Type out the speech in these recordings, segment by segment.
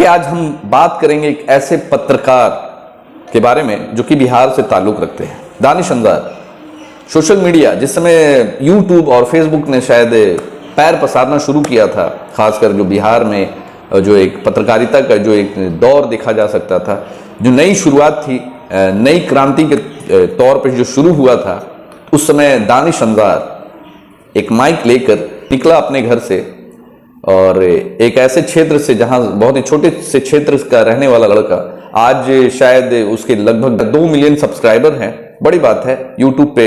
देखिए, आज हम बात करेंगे एक ऐसे पत्रकार के बारे में जो कि बिहार से ताल्लुक रखते हैं, दानिश अंजार। सोशल मीडिया जिस समय यूट्यूब और फेसबुक ने शायद पैर पसारना शुरू किया था, खासकर जो बिहार में जो एक पत्रकारिता का जो एक दौर देखा जा सकता था, जो नई शुरुआत थी, नई क्रांति के तौर पर जो शुरू हुआ था, उस समय दानिश अंजार एक माइक लेकर निकला अपने घर से और एक ऐसे क्षेत्र से जहां बहुत ही छोटे से क्षेत्र का रहने वाला लड़का, आज शायद उसके लगभग 2 मिलियन सब्सक्राइबर हैं। बड़ी बात है, यूट्यूब पे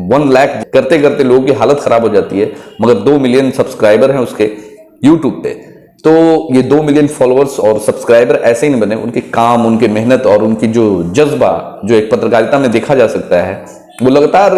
1 लाख करते करते लोगों की हालत खराब हो जाती है, मगर 2 मिलियन सब्सक्राइबर हैं उसके यूट्यूब पे। तो ये 2 मिलियन फॉलोअर्स और सब्सक्राइबर ऐसे ही नहीं बने, उनके काम, उनके मेहनत और उनकी जो जज्बा जो एक पत्रकारिता में देखा जा सकता है, वो लगातार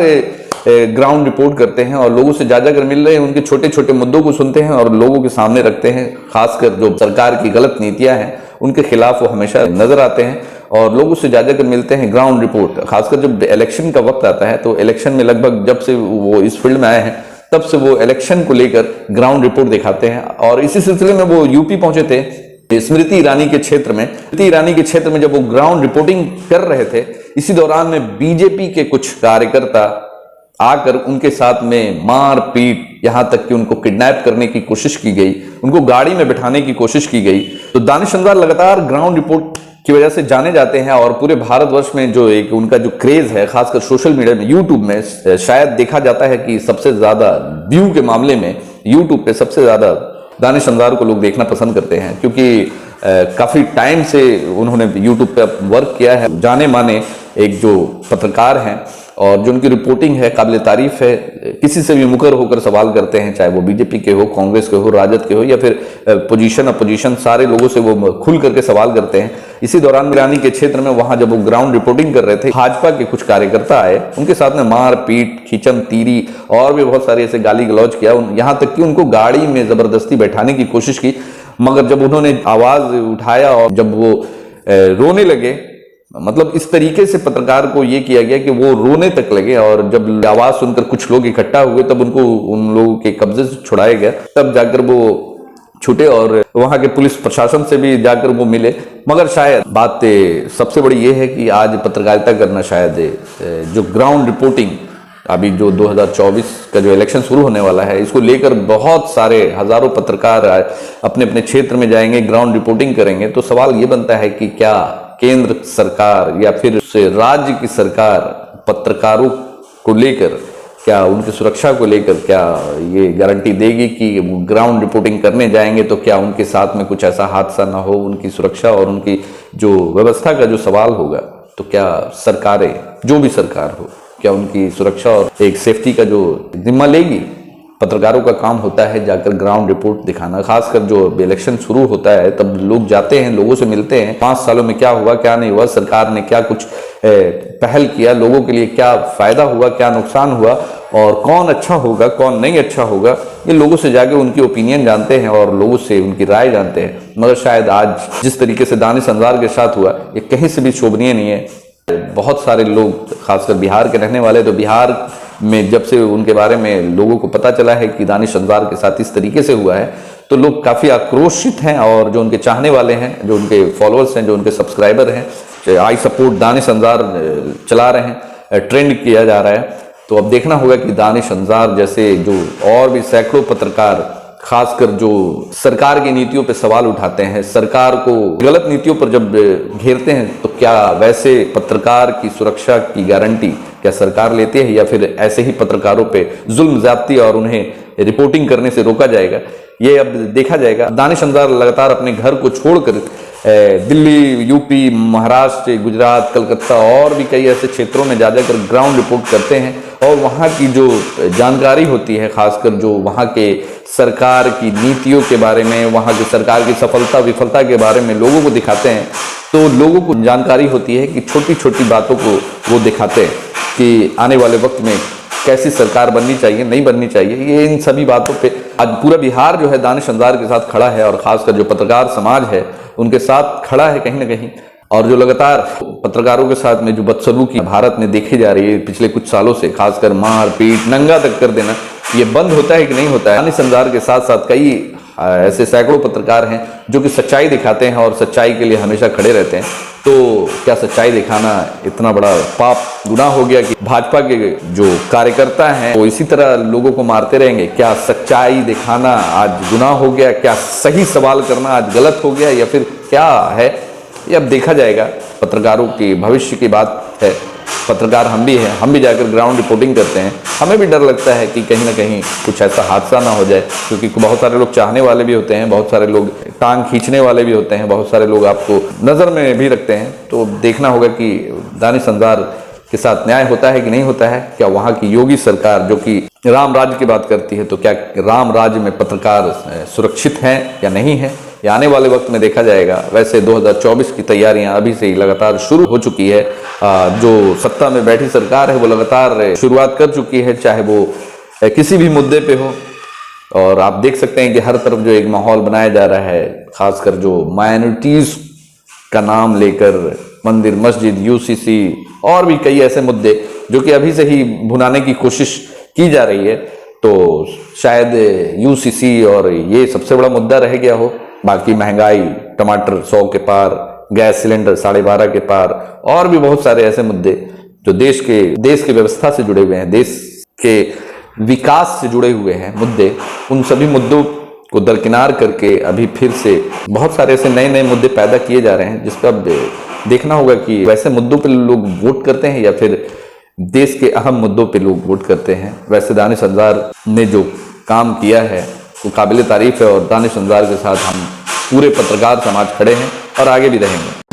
ग्राउंड रिपोर्ट करते हैं और लोगों से जाकर मिल रहे हैं, उनके छोटे छोटे मुद्दों को सुनते हैं और लोगों के सामने रखते हैं। खासकर जो सरकार की गलत नीतियां हैं उनके खिलाफ वो हमेशा नजर आते हैं और लोगों से जाकर मिलते हैं। ग्राउंड रिपोर्ट, खासकर जब इलेक्शन का वक्त आता है, तो इलेक्शन में लगभग जब से वो इस फील्ड में आए हैं तब से वो इलेक्शन को लेकर ग्राउंड रिपोर्ट दिखाते हैं। और इसी सिलसिले में वो यूपी पहुंचे थे, स्मृति ईरानी के क्षेत्र में। स्मृति ईरानी के क्षेत्र में जब वो ग्राउंड रिपोर्टिंग कर रहे थे, इसी दौरान में बीजेपी के कुछ कार्यकर्ता आकर उनके साथ में मार पीट, यहां तक कि उनको किडनैप करने की कोशिश की गई, उनको गाड़ी में बिठाने की कोशिश की गई। तो दानिश अंजार लगातार ग्राउंड रिपोर्ट की वजह से जाने जाते हैं और पूरे भारतवर्ष में जो एक उनका जो क्रेज है, खासकर सोशल मीडिया में, यूट्यूब में, शायद देखा जाता है कि सबसे ज्यादा व्यू के मामले में यूट्यूब पे सबसे ज्यादा दानिश अंजार को लोग देखना पसंद करते हैं, क्योंकि काफी टाइम से उन्होंने यूट्यूब पे वर्क किया है। जाने माने एक जो पत्रकार हैं और जो उनकी रिपोर्टिंग है काबिल तारीफ है। किसी से भी मुकर होकर सवाल करते हैं, चाहे वो बीजेपी के हो, कांग्रेस के हो, राजद के हो, या फिर पोजीशन अपोजिशन, सारे लोगों से वो खुल करके सवाल करते हैं। इसी दौरान ईरानी के क्षेत्र में वहां जब वो ग्राउंड रिपोर्टिंग कर रहे थे, भाजपा के कुछ कार्यकर्ता आए, उनके साथ में मार पीट, खींचम तीरी और भी बहुत सारे ऐसे गाली गलौज किया, यहां तक कि उनको गाड़ी में जबरदस्ती बैठाने की कोशिश की। मगर जब उन्होंने आवाज उठाया और जब वो रोने लगे, मतलब इस तरीके से पत्रकार को ये किया गया कि वो रोने तक लगे, और जब आवाज सुनकर कुछ लोग इकट्ठा हुए तब उनको उन लोगों के कब्जे से छुड़ाया गया, तब जाकर वो छूटे और वहां के पुलिस प्रशासन से भी जाकर वो मिले। मगर शायद बात सबसे बड़ी ये है कि आज पत्रकारिता करना, शायद जो ग्राउंड रिपोर्टिंग, अभी जो 2024 का जो इलेक्शन शुरू होने वाला है, इसको लेकर बहुत सारे हजारों पत्रकार अपने अपने क्षेत्र में जाएंगे, ग्राउंड रिपोर्टिंग करेंगे। तो सवाल ये बनता है कि क्या केंद्र सरकार या फिर राज्य की सरकार पत्रकारों को लेकर, क्या उनकी सुरक्षा को लेकर क्या ये गारंटी देगी कि ग्राउंड रिपोर्टिंग करने जाएंगे तो क्या उनके साथ में कुछ ऐसा हादसा ना हो? उनकी सुरक्षा और उनकी जो व्यवस्था का जो सवाल होगा, तो क्या सरकारें, जो भी सरकार हो, क्या उनकी सुरक्षा और एक सेफ्टी का जो जिम्मा लेगी? पत्रकारों का काम होता है जाकर ग्राउंड रिपोर्ट दिखाना। खासकर जो इलेक्शन शुरू होता है तब लोग जाते हैं, लोगों से मिलते हैं, 5 सालों में क्या हुआ, क्या नहीं हुआ, सरकार ने क्या कुछ पहल किया, लोगों के लिए क्या फायदा हुआ, क्या नुकसान हुआ, और कौन अच्छा होगा, कौन नहीं अच्छा होगा, ये लोगों से जाके उनकी ओपिनियन जानते हैं और लोगों से उनकी राय जानते हैं। मगर शायद आज जिस तरीके से दानिश अंजार के साथ हुआ, ये कहीं से भी शोभनीय नहीं है। बहुत सारे लोग, खासकर बिहार के रहने वाले, तो बिहार में जब से उनके बारे में लोगों को पता चला है कि दानिश अंजार के साथ इस तरीके से हुआ है, तो लोग काफी आक्रोशित हैं। और जो उनके चाहने वाले हैं, जो उनके फॉलोअर्स हैं, जो उनके सब्सक्राइबर हैं, आई सपोर्ट दानिश अंजार चला रहे हैं, ट्रेंड किया जा रहा है। तो अब देखना होगा कि दानिश अंजार जैसे जो और भी सैकड़ों पत्रकार, खासकर जो सरकार की नीतियों पर सवाल उठाते हैं, सरकार को गलत नीतियों पर जब घेरते हैं, तो क्या वैसे पत्रकार की सुरक्षा की गारंटी क्या सरकार लेती है, या फिर ऐसे ही पत्रकारों पे जुल्म ज्यादती और उन्हें रिपोर्टिंग करने से रोका जाएगा? ये अब देखा जाएगा। दानिश अंजार लगातार अपने घर को छोड़कर दिल्ली, यूपी, महाराष्ट्र, गुजरात, कलकत्ता और भी कई ऐसे क्षेत्रों में जाकर ग्राउंड रिपोर्ट करते हैं और वहाँ की जो जानकारी होती है, खासकर जो वहाँ के सरकार की नीतियों के बारे में, वहाँ की सरकार की सफलता विफलता के बारे में लोगों को दिखाते हैं। तो लोगों को जानकारी होती है कि छोटी छोटी बातों को वो दिखाते हैं कि आने वाले वक्त में कैसी सरकार बननी चाहिए, नहीं बननी चाहिए। ये इन सभी बातों पे आज पूरा बिहार जो है दानिश अंजार के साथ खड़ा है, और खासकर जो पत्रकार समाज है उनके साथ खड़ा है कहीं ना कहीं। और जो लगातार पत्रकारों के साथ में जो बदसलूकी भारत में देखी जा रही है पिछले कुछ सालों से, खासकर मार पीट, नंगा तक कर देना, ये बंद होता है कि नहीं होता है? दानिश अंजार के साथ साथ कई ऐसे सैकड़ों पत्रकार हैं जो कि सच्चाई दिखाते हैं और सच्चाई के लिए हमेशा खड़े रहते हैं। तो क्या सच्चाई दिखाना इतना बड़ा पाप गुनाह हो गया कि भाजपा के जो कार्यकर्ता हैं वो इसी तरह लोगों को मारते रहेंगे? क्या सच्चाई दिखाना आज गुनाह हो गया? क्या सही सवाल करना आज गलत हो गया, या फिर क्या है ये अब देखा जाएगा। पत्रकारों की भविष्य की बात है। पत्रकार हम भी हैं, हम भी जाकर ग्राउंड रिपोर्टिंग करते हैं। हमें भी डर लगता है कि कहीं ना कहीं कुछ ऐसा हादसा ना हो जाए, क्योंकि बहुत सारे लोग चाहने वाले भी होते हैं, बहुत सारे लोग टांग खींचने वाले भी होते हैं, बहुत सारे लोग आपको नज़र में भी रखते हैं। तो देखना होगा कि दानिश संजार के साथ न्याय होता है कि नहीं होता है। क्या वहाँ की योगी सरकार जो कि राम राज्य की बात करती है, तो क्या राम राज्य में पत्रकार सुरक्षित हैं या नहीं है, ये आने वाले वक्त में देखा जाएगा। वैसे 2024 की तैयारियां अभी से ही लगातार शुरू हो चुकी है। जो सत्ता में बैठी सरकार है वो लगातार शुरुआत कर चुकी है, चाहे वो किसी भी मुद्दे पे हो। और आप देख सकते हैं कि हर तरफ जो एक माहौल बनाया जा रहा है, खासकर जो माइनॉरिटीज का नाम लेकर मंदिर, मस्जिद, यूसीसी और भी कई ऐसे मुद्दे जो कि अभी से ही भुनाने की कोशिश की जा रही है। तो शायद यूसीसी और ये सबसे बड़ा मुद्दा रह गया हो। बाकी महंगाई, टमाटर 100 के पार, गैस सिलेंडर 12.5 के पार, और भी बहुत सारे ऐसे मुद्दे जो देश के व्यवस्था से जुड़े हुए हैं, देश के विकास से जुड़े हुए हैं मुद्दे। उन सभी मुद्दों को दरकिनार करके अभी फिर से बहुत सारे ऐसे नए नए मुद्दे पैदा किए जा रहे हैं, जिस पर अब देखना होगा कि वैसे मुद्दों पे लोग वोट करते हैं या फिर देश के अहम मुद्दों पे लोग वोट करते हैं। वैसे दानिश संजार ने जो काम किया है वो काबिल तारीफ है, और दानिश संजार के साथ हम पूरे पत्रकार समाज खड़े हैं और आगे भी रहेंगे।